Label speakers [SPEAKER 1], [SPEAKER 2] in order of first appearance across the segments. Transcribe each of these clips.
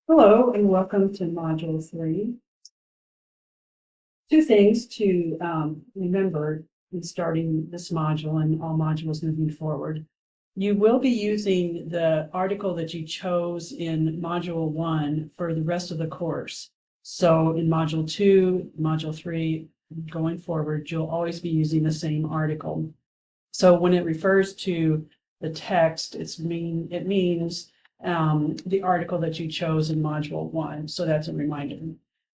[SPEAKER 1] Hello and welcome to Module 3. Two things to remember in starting this module and all modules moving forward. You will be using the article that you chose in Module 1 for the rest of the course. So in Module 2, Module 3, going forward, you'll always be using the same article. So when it refers to the text, it means the article that you chose in Module 1. So that's a reminder.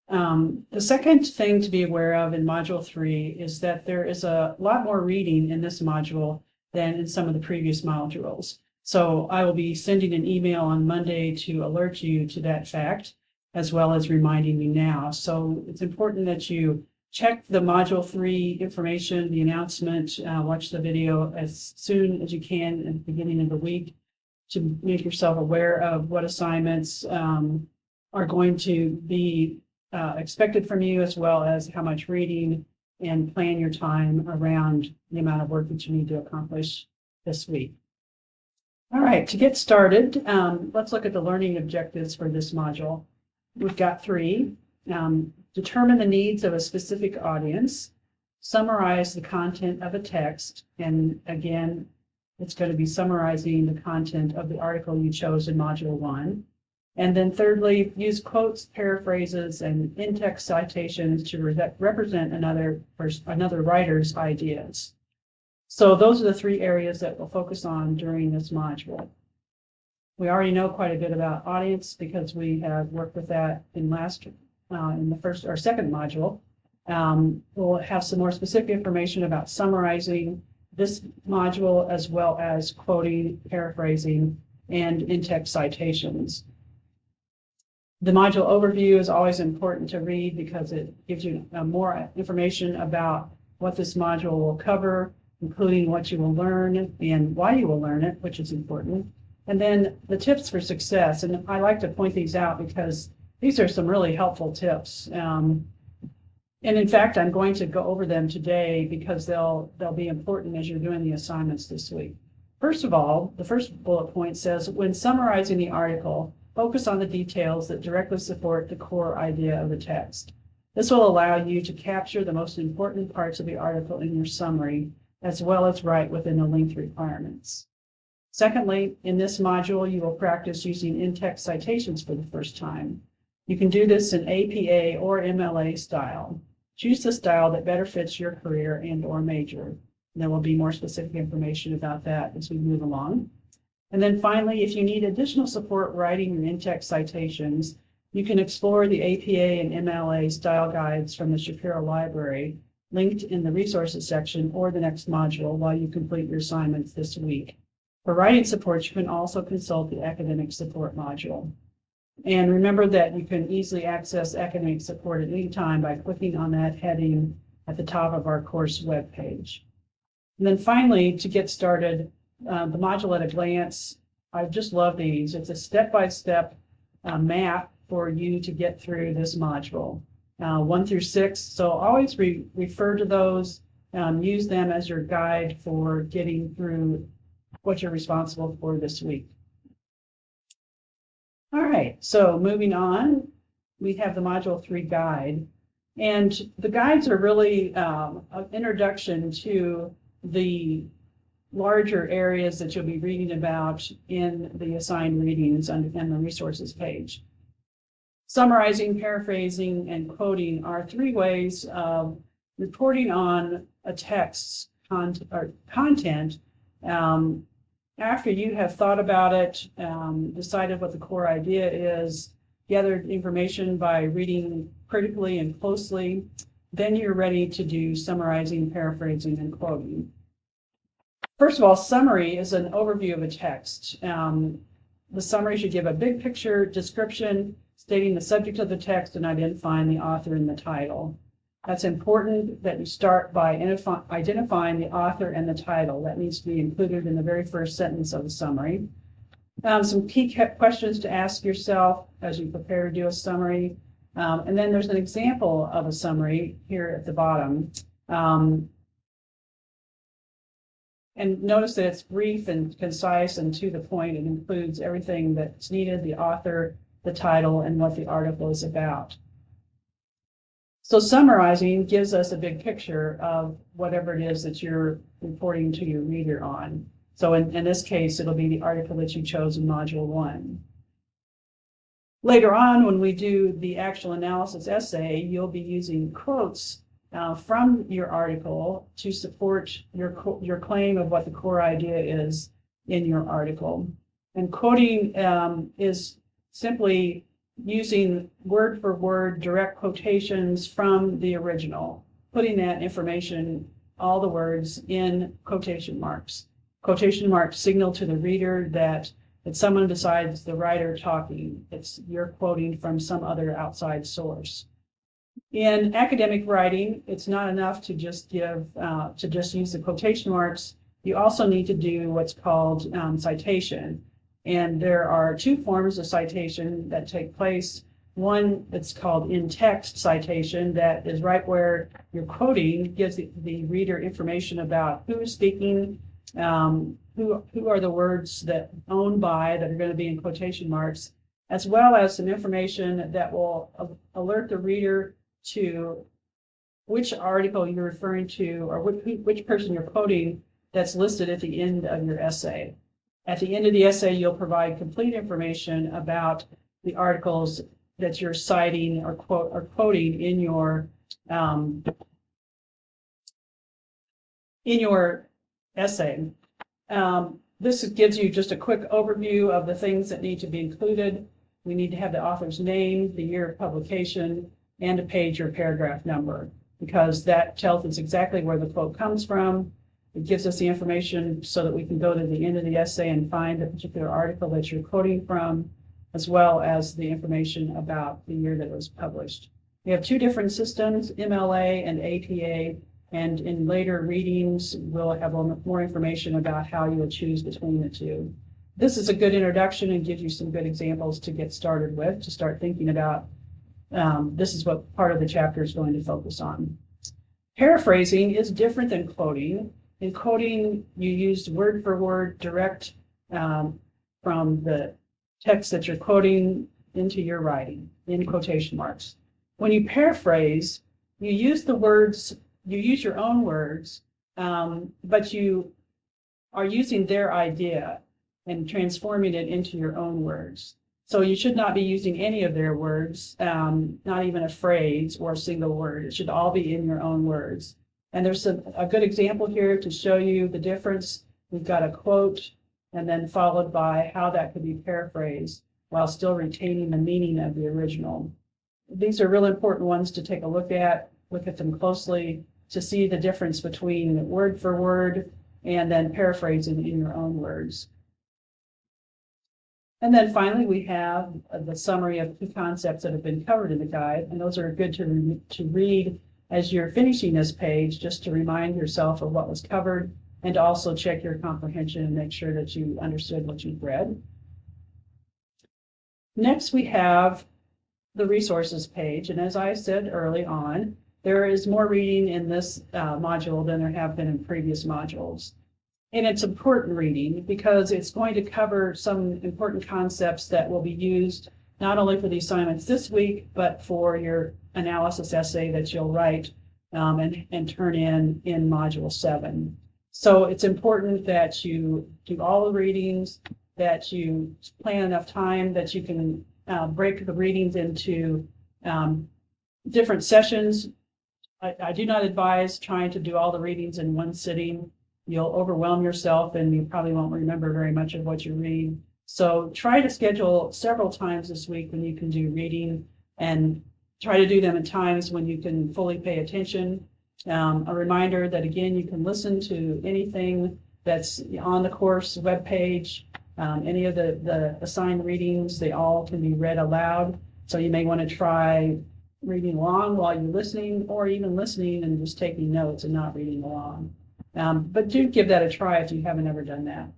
[SPEAKER 1] The second thing to be aware of in Module 3 is that there is a lot more reading in this module than in some of the previous modules. So I will be sending an email on Monday to alert you to that fact, as well as reminding you now. So it's important that you check the Module 3 information, the announcement, watch the video as soon as you can at the beginning of the week to make yourself aware of what assignments are going to be expected from you, as well as how much reading, and plan your time around the amount of work that you need to accomplish this week. All right, to get started, let's look at the learning objectives for this module. We've got 3. Determine the needs of a specific audience, summarize the content of a text, and again, it's going to be summarizing the content of the article you chose in Module 1. And then thirdly, use quotes, paraphrases, and in-text citations to represent another writer's ideas. So those are the 3 areas that we'll focus on during this module. We already know quite a bit about audience because we have worked with that in the first or second module. We'll have some more specific information about summarizing this module, as well as quoting, paraphrasing, and in-text citations. The module overview is always important to read because it gives you more information about what this module will cover, including what you will learn and why you will learn it, which is important. And then the tips for success. And I like to point these out because these are some really helpful tips. And in fact, I'm going to go over them today because they'll be important as you're doing the assignments this week. First of all, the first bullet point says, when summarizing the article, focus on the details that directly support the core idea of the text. This will allow you to capture the most important parts of the article in your summary, as well as write within the length requirements. Secondly, in this module, you will practice using in-text citations for the first time. You can do this in APA or MLA style. Choose the style that better fits your career and/or major. And there will be more specific information about that as we move along. And then finally, if you need additional support writing your in-text citations, you can explore the APA and MLA style guides from the Shapiro Library, linked in the resources section or the next module while you complete your assignments this week. For writing support, you can also consult the academic support module. And remember that you can easily access academic support at any time by clicking on that heading at the top of our course webpage. And then finally, to get started, the module at a glance, I just love these. It's a step-by-step map for you to get through this module, 1 through 6. So always refer to those, use them as your guide for getting through what you're responsible for this week. All right, so moving on, we have the Module 3 guide. And the guides are really an introduction to the larger areas that you'll be reading about in the assigned readings and the resources page. Summarizing, paraphrasing, and quoting are 3 ways of reporting on a text's content after you have thought about it, decided what the core idea is, gathered information by reading critically and closely, then you're ready to do summarizing, paraphrasing, and quoting. First of all, summary is an overview of a text. The summary should give a big picture description stating the subject of the text and identifying the author in the title. That's important that you start by identifying the author and the title. That needs to be included in the very first sentence of the summary. Some key questions to ask yourself as you prepare to do a summary. And then there's an example of a summary here at the bottom. And notice that it's brief and concise and to the point. It includes everything that's needed, the author, the title and what the article is about. So summarizing gives us a big picture of whatever it is that you're reporting to your reader on. So in this case, it'll be the article that you chose in Module 1. Later on, when we do the actual analysis essay, you'll be using quotes from your article to support your claim of what the core idea is in your article. And quoting is simply using word for word direct quotations from the original, putting that information, all the words, in quotation marks. Quotation marks signal to the reader that it's someone besides the writer talking. You're quoting from some other outside source. In academic writing, it's not enough to just use the quotation marks. You also need to do what's called citation. And there are two forms of citation that take place. One that's called in-text citation, that is right where you're quoting, gives the reader information about who is speaking, who are the words that owned by that are going to be in quotation marks, as well as some information that will alert the reader to which article you're referring to or which person you're quoting that's listed at the end of your essay. At the end of the essay, you'll provide complete information about the articles that you're citing or quoting in your essay. This gives you just a quick overview of the things that need to be included. We need to have the author's name, the year of publication, and a page or paragraph number, because that tells us exactly where the quote comes from. It gives us the information so that we can go to the end of the essay and find the particular article that you're quoting from, as well as the information about the year that it was published. We have two different systems, MLA and APA, and in later readings, we'll have more information about how you would choose between the two. This is a good introduction and gives you some good examples to get started with, to start thinking about. This is what part of the chapter is going to focus on. Paraphrasing is different than quoting. In quoting, you use word for word direct from the text that you're quoting into your writing in quotation marks. When you paraphrase, you use your own words, but you are using their idea and transforming it into your own words. So you should not be using any of their words, not even a phrase or a single word. It should all be in your own words. And there's a good example here to show you the difference. We've got a quote and then followed by how that could be paraphrased while still retaining the meaning of the original. These are really important ones to take a look at them closely to see the difference between word for word and then paraphrasing in your own words. And then finally, we have the summary of key concepts that have been covered in the guide, and those are good to read as you're finishing this page, just to remind yourself of what was covered and also check your comprehension and make sure that you understood what you've read. Next, we have the resources page, and as I said early on, there is more reading in this module than there have been in previous modules. And it's important reading because it's going to cover some important concepts that will be used not only for the assignments this week, but for your analysis essay that you'll write and turn in Module 7. So it's important that you do all the readings, that you plan enough time that you can break the readings into different sessions. I do not advise trying to do all the readings in one sitting. You'll overwhelm yourself and you probably won't remember very much of what you read. So try to schedule several times this week when you can do reading, and try to do them at times when you can fully pay attention. A reminder that, again, you can listen to anything that's on the course webpage. Any of the assigned readings, they all can be read aloud. So you may want to try reading along while you're listening, or even listening and just taking notes and not reading along. But do give that a try if you haven't ever done that.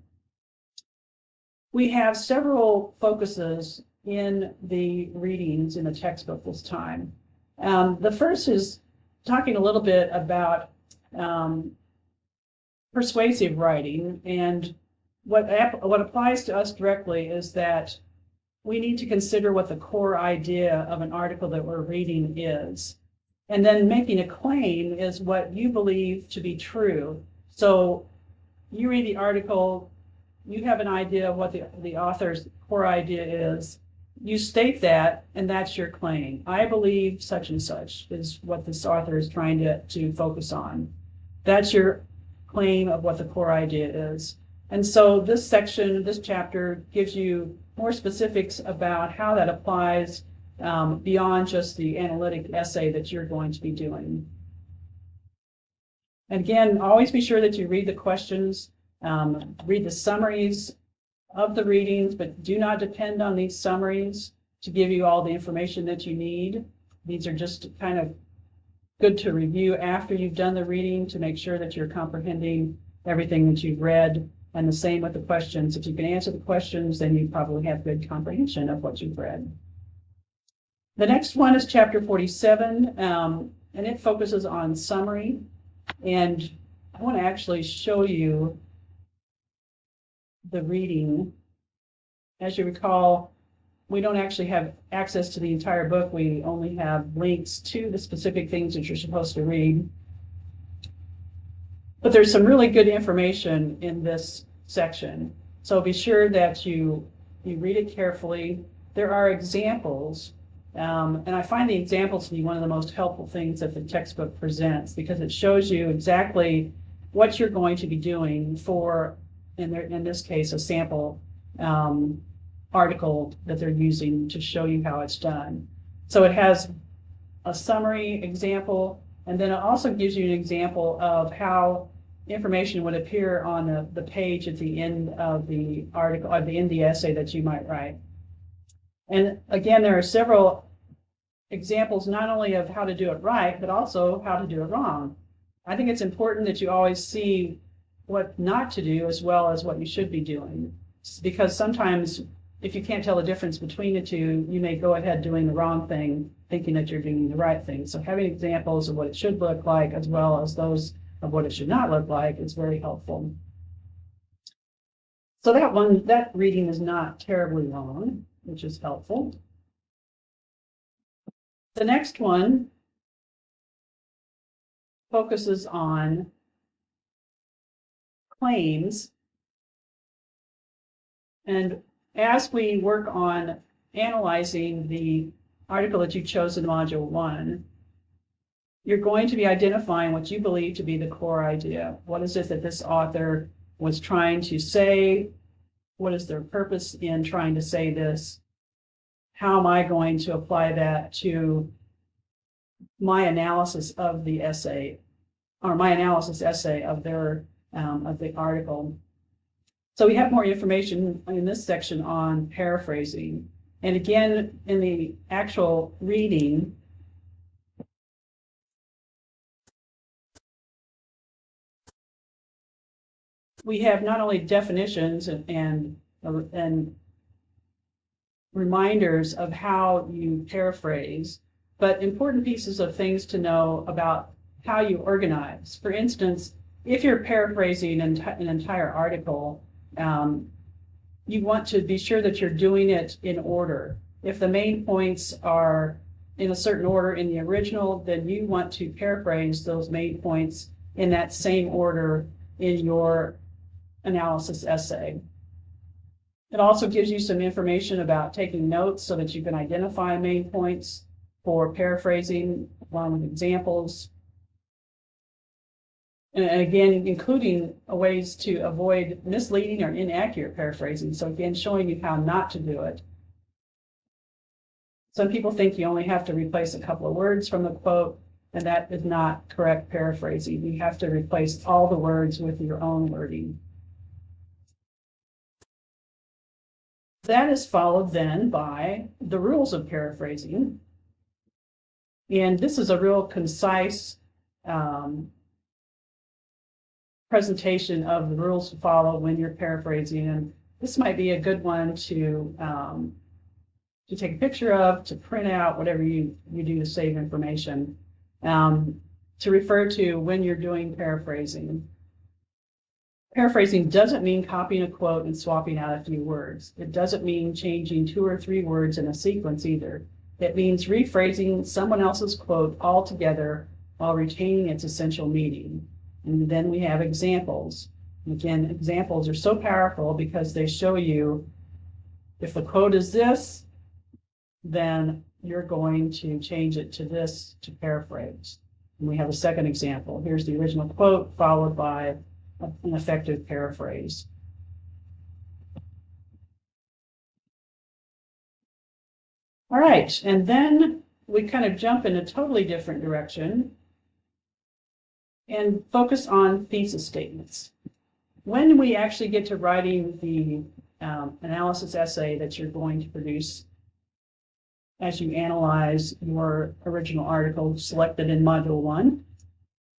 [SPEAKER 1] We have several focuses in the readings in the textbook this time. The first is talking a little bit about persuasive writing, and what applies to us directly is that we need to consider what the core idea of an article that we're reading is. And then making a claim is what you believe to be true. So you read the article, you have an idea of what the author's core idea is. You state that, and that's your claim. I believe such and such is what this author is trying to focus on. That's your claim of what the core idea is. And so this section, this chapter, gives you more specifics about how that applies beyond just the analytic essay that you're going to be doing. And again, always be sure that you read the questions, read the summaries of the readings, but do not depend on these summaries to give you all the information that you need. These are just kind of good to review after you've done the reading to make sure that you're comprehending everything that you've read, and the same with the questions. If you can answer the questions, then you probably have good comprehension of what you've read. The next one is chapter 47, and it focuses on summary. And I want to actually show you the reading. As you recall, we don't actually have access to the entire book. We only have links to the specific things that you're supposed to read. But there's some really good information in this section. So be sure that you read it carefully. There are examples, and I find the examples to be one of the most helpful things that the textbook presents, because it shows you exactly what you're going to be doing for, in this case, a sample article that they're using to show you how it's done. So it has a summary example, and then it also gives you an example of how information would appear on the page at the end of the article, at the end of the essay that you might write. And again, there are several examples not only of how to do it right, but also how to do it wrong. I think it's important that you always see what not to do as well as what you should be doing, because sometimes if you can't tell the difference between the two, you may go ahead doing the wrong thing, thinking that you're doing the right thing. So having examples of what it should look like as well as those of what it should not look like is very helpful. So that reading is not terribly long, which is helpful. The next one focuses on claims. And as we work on analyzing the article that you chose in Module 1, you're going to be identifying what you believe to be the core idea. What is it that this author was trying to say? What is their purpose in trying to say this? How am I going to apply that to my analysis of the essay, or my analysis essay of the article? So we have more information in this section on paraphrasing. And again, in the actual reading, we have not only definitions and reminders of how you paraphrase, but important pieces of things to know about how you organize. For instance, if you're paraphrasing an entire article, you want to be sure that you're doing it in order. If the main points are in a certain order in the original, then you want to paraphrase those main points in that same order in your analysis essay. It also gives you some information about taking notes so that you can identify main points for paraphrasing along with examples. And again, including ways to avoid misleading or inaccurate paraphrasing. So again, showing you how not to do it. Some people think you only have to replace a couple of words from the quote, and that is not correct paraphrasing. You have to replace all the words with your own wording. That is followed then by the rules of paraphrasing. And this is a real concise presentation of the rules to follow when you're paraphrasing. And this might be a good one to take a picture of, to print out, whatever you do to save information, to refer to when you're doing paraphrasing. Paraphrasing doesn't mean copying a quote and swapping out a few words. It doesn't mean changing 2 or 3 words in a sequence either. It means rephrasing someone else's quote altogether while retaining its essential meaning. And then we have examples. Again, examples are so powerful because they show you if the quote is this, then you're going to change it to this to paraphrase. And we have a second example. Here's the original quote followed by an effective paraphrase. All right, and then we kind of jump in a totally different direction and focus on thesis statements. When we actually get to writing the analysis essay that you're going to produce as you analyze your original article selected in Module 1,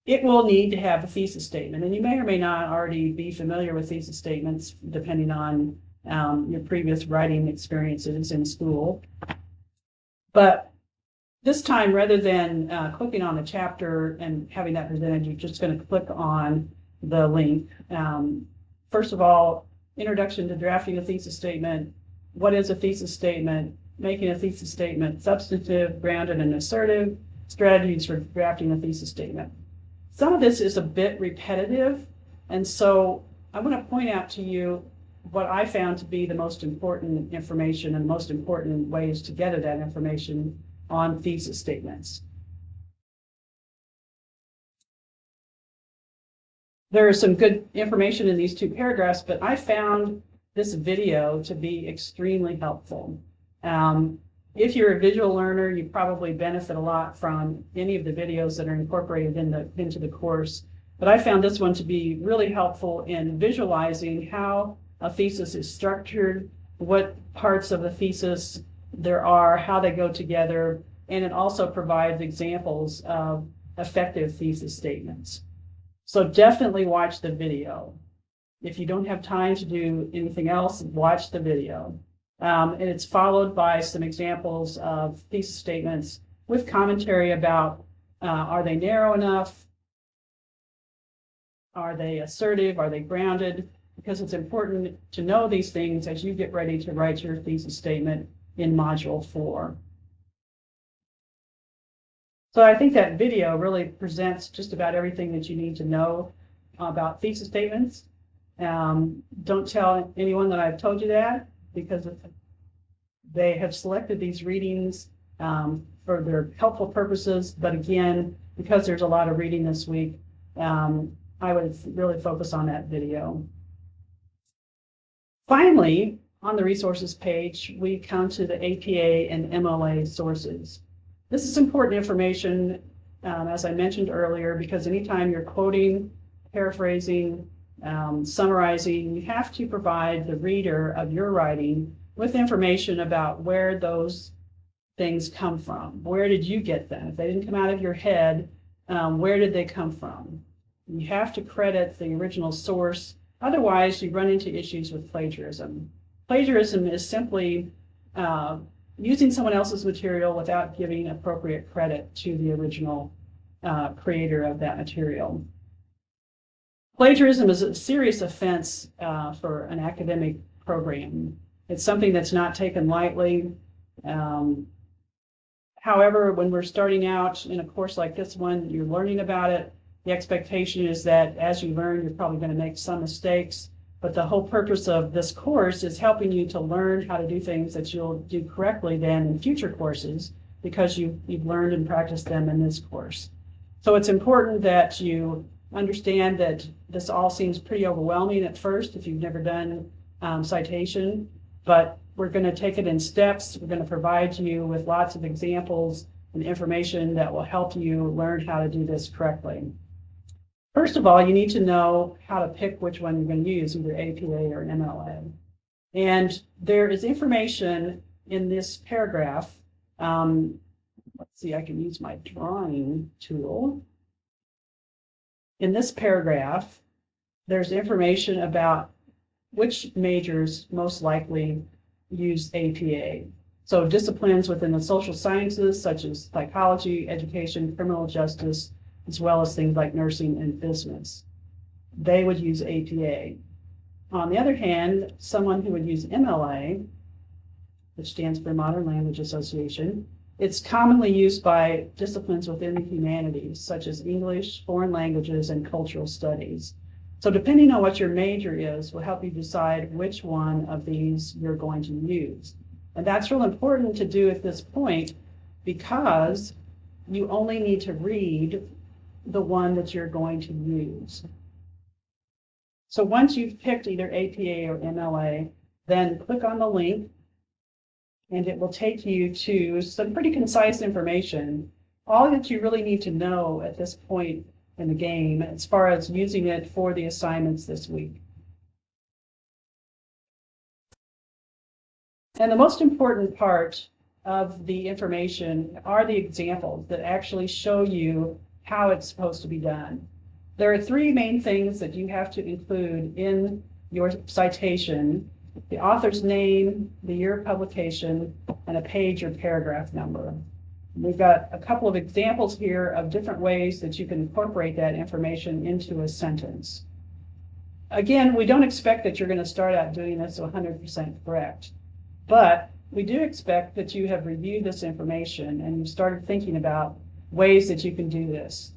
[SPEAKER 1] it will need to have a thesis statement. And you may or may not already be familiar with thesis statements, depending on your previous writing experiences in school. But this time, rather than clicking on the chapter and having that presented, you're just going to click on the link. First of all, introduction to drafting a thesis statement. What is a thesis statement? Making a thesis statement substantive, grounded, and assertive. Strategies for drafting a thesis statement. Some of this is a bit repetitive, and so I want to point out to you what I found to be the most important information and most important ways to gather that information on thesis statements. There is some good information in these 2 paragraphs, but I found this video to be extremely helpful. If you're a visual learner, you probably benefit a lot from any of the videos that are incorporated into the course. But I found this one to be really helpful in visualizing how a thesis is structured, what parts of the thesis there are, how they go together, and it also provides examples of effective thesis statements. So definitely watch the video. If you don't have time to do anything else, watch the video. And it's followed by some examples of thesis statements with commentary about are they narrow enough? Are they assertive? Are they grounded? Because it's important to know these things as you get ready to write your thesis statement in Module 4. So I think that video really presents just about everything that you need to know about thesis statements. Don't tell anyone that I've told you that, because they have selected these readings for their helpful purposes. But again, because there's a lot of reading this week, I would really focus on that video. Finally, on the resources page, we come to the APA and MLA sources. This is important information, as I mentioned earlier, because anytime you're quoting, paraphrasing, summarizing, you have to provide the reader of your writing with information about where those things come from. Where did you get them? If they didn't come out of your head, where did they come from? You have to credit the original source. Otherwise, you run into issues with plagiarism. Plagiarism is simply using someone else's material without giving appropriate credit to the original creator of that material. Plagiarism is a serious offense for an academic program. It's something that's not taken lightly. However, when we're starting out in a course like this one, you're learning about it. The expectation is that as you learn, you're probably going to make some mistakes. But the whole purpose of this course is helping you to learn how to do things that you'll do correctly then in future courses, because you've learned and practiced them in this course. So it's important that you understand that this all seems pretty overwhelming at first if you've never done citation, but we're going to take it in steps. We're going to provide you with lots of examples and information that will help you learn how to do this correctly. First of all, you need to know how to pick which one you're going to use, either APA or MLA. And there is information in this paragraph. Let's see, I can use my drawing tool. In this paragraph, there's information about which majors most likely use APA. So disciplines within the social sciences, such as psychology, education, criminal justice, as well as things like nursing and business. they would use APA. On the other hand, someone who would use MLA, which stands for Modern Language Association, it's commonly used by disciplines within the humanities, such as English, foreign languages, and cultural studies. So depending on what your major is, will help you decide which one of these you're going to use. And that's real important to do at this point, because you only need to read the one that you're going to use. So once you've picked either APA or MLA, then click on the link and it will take you to some pretty concise information. All that you really need to know at this point in the game as far as using it for the assignments this week. And the most important part of the information are the examples that actually show you how it's supposed to be done. There are three main things that you have to include in your citation: the author's name, the year of publication, and a page or paragraph number. We've got a couple of examples here of different ways that you can incorporate that information into a sentence. Again, we don't expect that you're going to start out doing this 100% correct, but we do expect that you have reviewed this information and you've started thinking about ways that you can do this.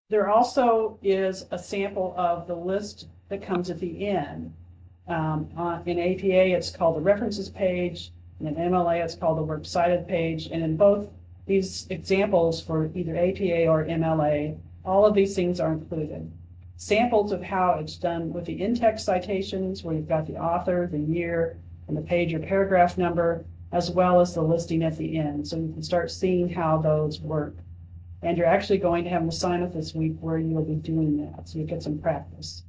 [SPEAKER 1] There also is a sample of the list that comes at the end. In APA, it's called the references page, and in MLA, it's called the works cited page. And in both these examples for either APA or MLA, all of these things are included. Samples of how it's done with the in-text citations, where you've got the author, the year, and the page or paragraph number, as well as the listing at the end. So you can start seeing how those work. And you're actually going to have an assignment this week where you'll be doing that, so you get some practice.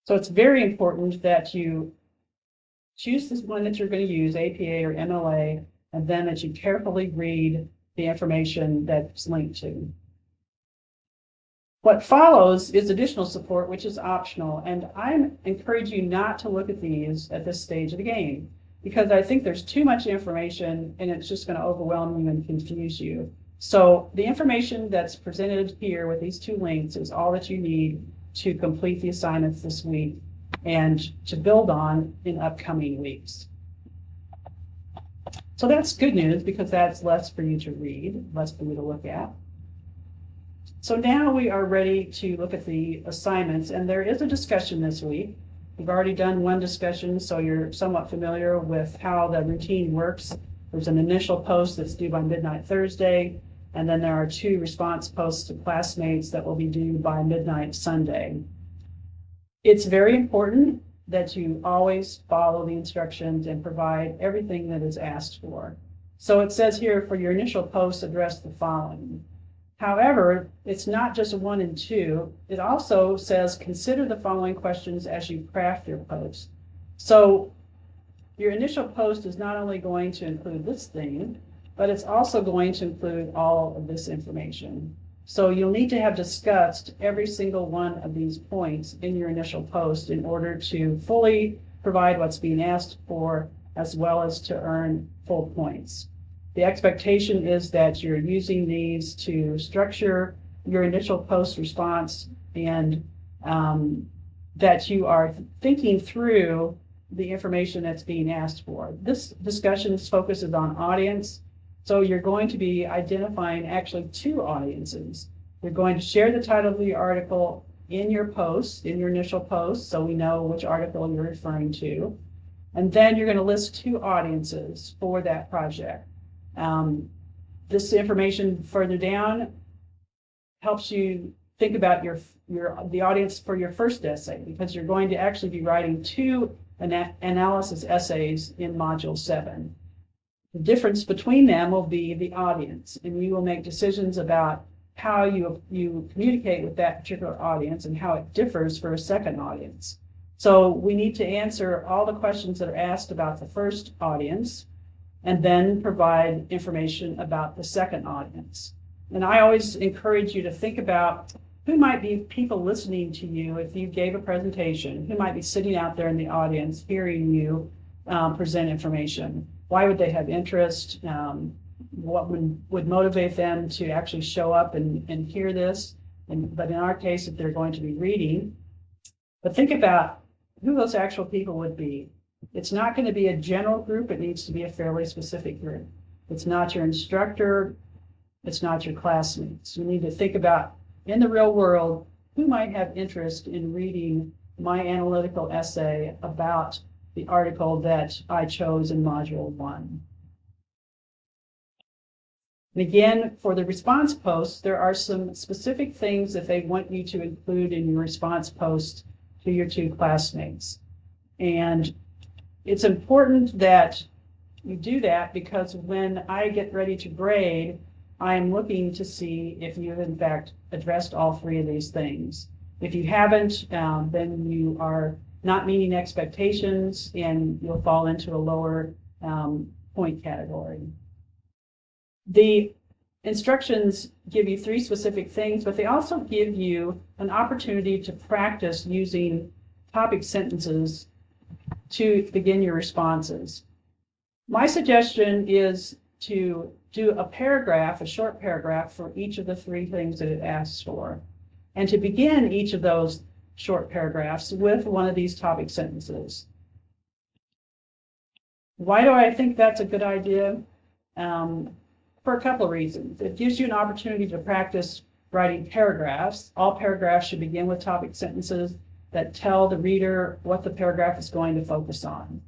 [SPEAKER 1] So it's very important that you choose this one that you're going to use, APA or MLA, and then that you carefully read the information that's linked to. What follows is additional support, which is optional, and I encourage you not to look at these at this stage of the game, because I think there's too much information and it's just going to overwhelm you and confuse you. So the information that's presented here with these two links is all that you need to complete the assignments this week and to build on in upcoming weeks. So that's good news, because that's less for you to read, less for you to look at. So now we are ready to look at the assignments, and there is a discussion this week. We've already done one discussion, so you're somewhat familiar with how the routine works. There's an initial post that's due by midnight Thursday, and then there are two response posts to classmates that will be due by midnight Sunday. It's very important that you always follow the instructions and provide everything that is asked for. So it says here, for your initial post, address the following. However, it's not just 1 and 2. It also says, consider the following questions as you craft your post. So your initial post is not only going to include this thing, but it's also going to include all of this information. So you'll need to have discussed every single one of these points in your initial post in order to fully provide what's being asked for, as well as to earn full points. The expectation is that you're using these to structure your initial post response, and that you are thinking through the information that's being asked for. This discussion focuses on audience, so you're going to be identifying actually two audiences. You're going to share the title of the article in your post, in your initial post, so we know which article you're referring to. And then you're going to list two audiences for that project. This information further down helps you think about the audience for your first essay, because you're going to actually be writing two analysis essays in Module 7. The difference between them will be the audience, and you will make decisions about how you communicate with that particular audience and how it differs for a second audience. So we need to answer all the questions that are asked about the first audience, and then provide information about the second audience. And I always encourage you to think about who might be people listening to you if you gave a presentation, who might be sitting out there in the audience hearing you present information. Why would they have interest? what would motivate them to actually show up and hear this. But in our case, if they're going to be reading, but think about who those actual people would be. It's not going to be a general group. It needs to be a fairly specific group. It's not your instructor. It's not your classmates. You need to think about, in the real world, who might have interest in reading my analytical essay about the article that I chose in Module 1. And again, for the response posts, there are some specific things that they want you to include in your response post to your two classmates. And it's important that you do that because when I get ready to grade, I am looking to see if you have in fact addressed all three of these things. If you haven't, then you are not meeting expectations and you'll fall into a lower point category. The instructions give you three specific things, but they also give you an opportunity to practice using topic sentences to begin your responses. My suggestion is to do a paragraph, a short paragraph for each of the three things that it asks for, and to begin each of those short paragraphs with one of these topic sentences. Why do I think that's a good idea? For a couple of reasons. It gives you an opportunity to practice writing paragraphs. All paragraphs should begin with topic sentences that tell the reader what the paragraph is going to focus on.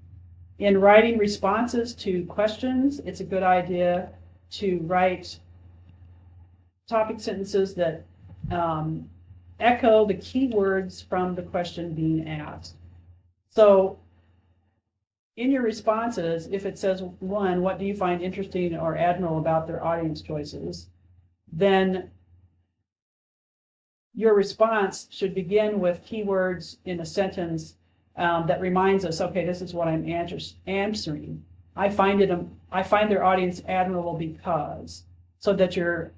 [SPEAKER 1] In writing responses to questions, it's a good idea to write topic sentences that echo the key words from the question being asked. So in your responses, if it says, one, what do you find interesting or admirable about their audience choices, then your response should begin with keywords in a sentence that reminds us, okay, this is what I'm answering. I find their audience admirable because, so that you're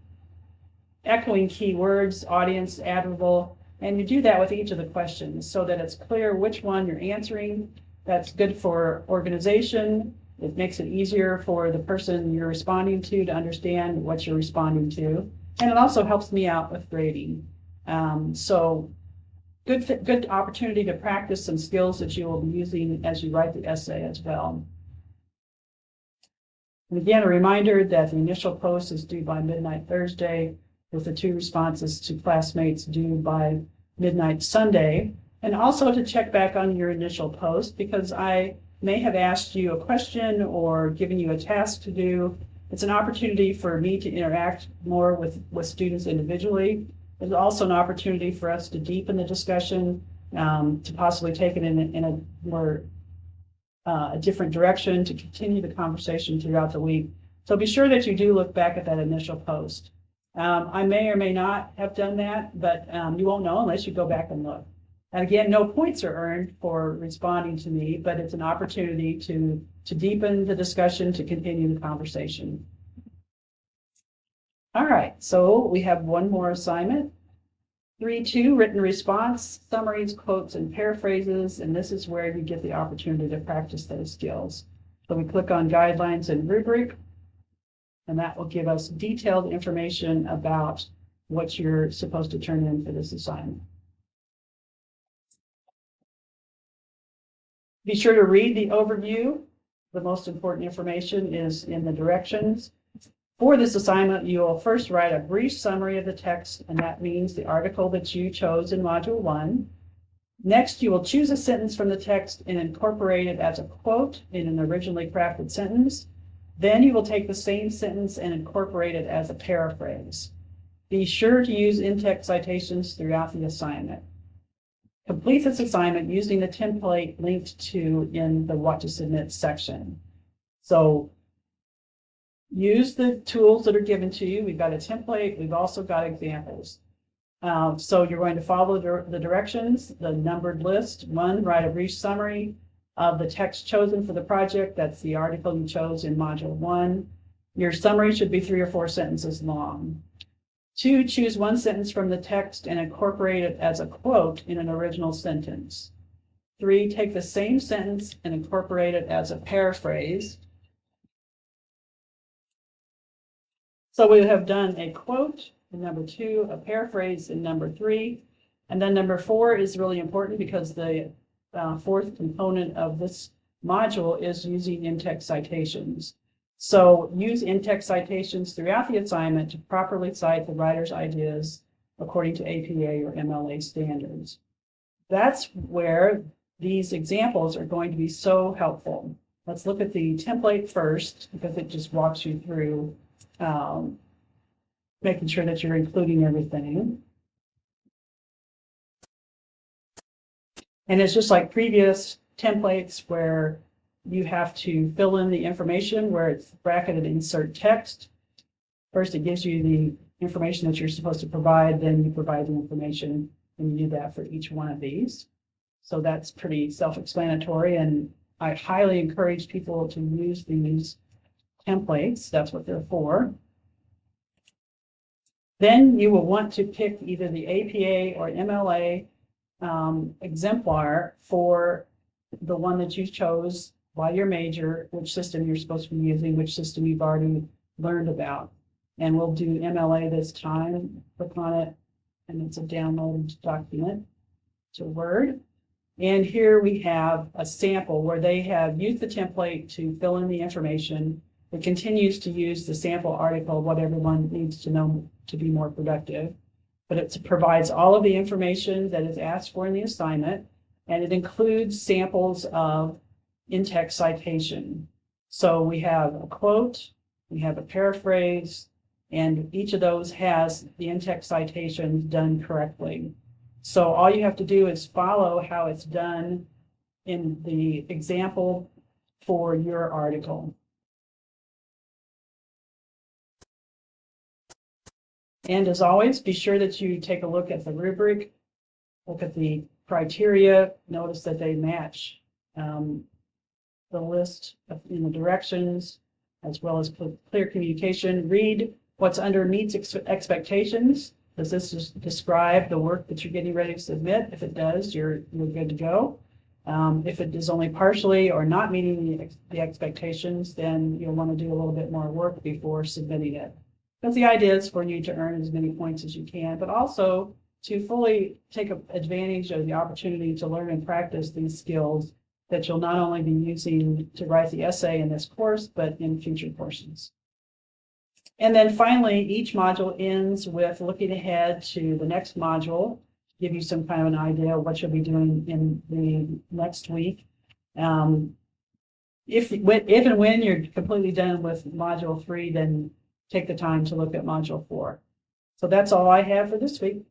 [SPEAKER 1] echoing keywords, audience, admirable, and you do that with each of the questions so that it's clear which one you're answering. That's good for organization. It makes it easier for the person you're responding to understand what you're responding to. And it also helps me out with grading. So good opportunity to practice some skills that you will be using as you write the essay as well. And again, a reminder that the initial post is due by midnight Thursday, with the two responses to classmates due by midnight Sunday. And also to check back on your initial post, because I may have asked you a question or given you a task to do. It's an opportunity for me to interact more with students individually. It's also an opportunity for us to deepen the discussion, to possibly take it in a more a different direction, to continue the conversation throughout the week. So be sure that you do look back at that initial post. I may or may not have done that, but you won't know unless you go back and look. And again, no points are earned for responding to me, but it's an opportunity to deepen the discussion, to continue the conversation. All right, so we have one more assignment. 3.2, written response, summaries, quotes, and paraphrases, and this is where you get the opportunity to practice those skills. So we click on guidelines and rubric, and that will give us detailed information about what you're supposed to turn in for this assignment. Be sure to read the overview. The most important information is in the directions. For this assignment, you will first write a brief summary of the text, and that means the article that you chose in Module 1. Next, you will choose a sentence from the text and incorporate it as a quote in an originally crafted sentence. Then you will take the same sentence and incorporate it as a paraphrase. Be sure to use in-text citations throughout the assignment. Complete this assignment using the template linked to in the What to Submit section. So use the tools that are given to you. We've got a template. We've also got examples. So you're going to follow the directions, the numbered list. 1, write a brief summary of the text chosen for the project. That's the article you chose in Module 1. Your summary should be 3 or 4 sentences long. 2, choose one sentence from the text and incorporate it as a quote in an original sentence. 3, take the same sentence and incorporate it as a paraphrase. So we have done a quote in number 2, a paraphrase in number 3, and then number 4 is really important because the fourth component of this module is using in-text citations. So use in-text citations throughout the assignment to properly cite the writer's ideas according to APA or MLA standards. That's where these examples are going to be so helpful. Let's look at the template first because it just walks you through making sure that you're including everything. And it's just like previous templates where you have to fill in the information where it's bracketed insert text. First, it gives you the information that you're supposed to provide, then you provide the information, and you do that for each one of these. So that's pretty self-explanatory, and I highly encourage people to use these templates. That's what they're for. Then you will want to pick either the APA or MLA exemplar for the one that you chose by your major, which system you're supposed to be using, which system you've already learned about. And we'll do MLA this time. Click on it, and it's a downloaded document to Word. And here we have a sample where they have used the template to fill in the information. It continues to use the sample article, what everyone needs to know to be more productive. But it provides all of the information that is asked for in the assignment, and it includes samples of in-text citation. So we have a quote, we have a paraphrase, and each of those has the in-text citation done correctly. So all you have to do is follow how it's done in the example for your article. And as always, be sure that you take a look at the rubric, look at the criteria, notice that they match the list in the directions, as well as clear communication. Read what's under meets expectations. Does this just describe the work that you're getting ready to submit? If it does, you're good to go. If it is only partially or not meeting the expectations, then you'll want to do a little bit more work before submitting it. Because the idea is for you to earn as many points as you can, but also to fully take advantage of the opportunity to learn and practice these skills that you'll not only be using to write the essay in this course, but in future courses. And then finally, each module ends with looking ahead to the next module, give you some kind of an idea of what you'll be doing in the next week. If and when you're completely done with module 3, then take the time to look at module 4. So that's all I have for this week.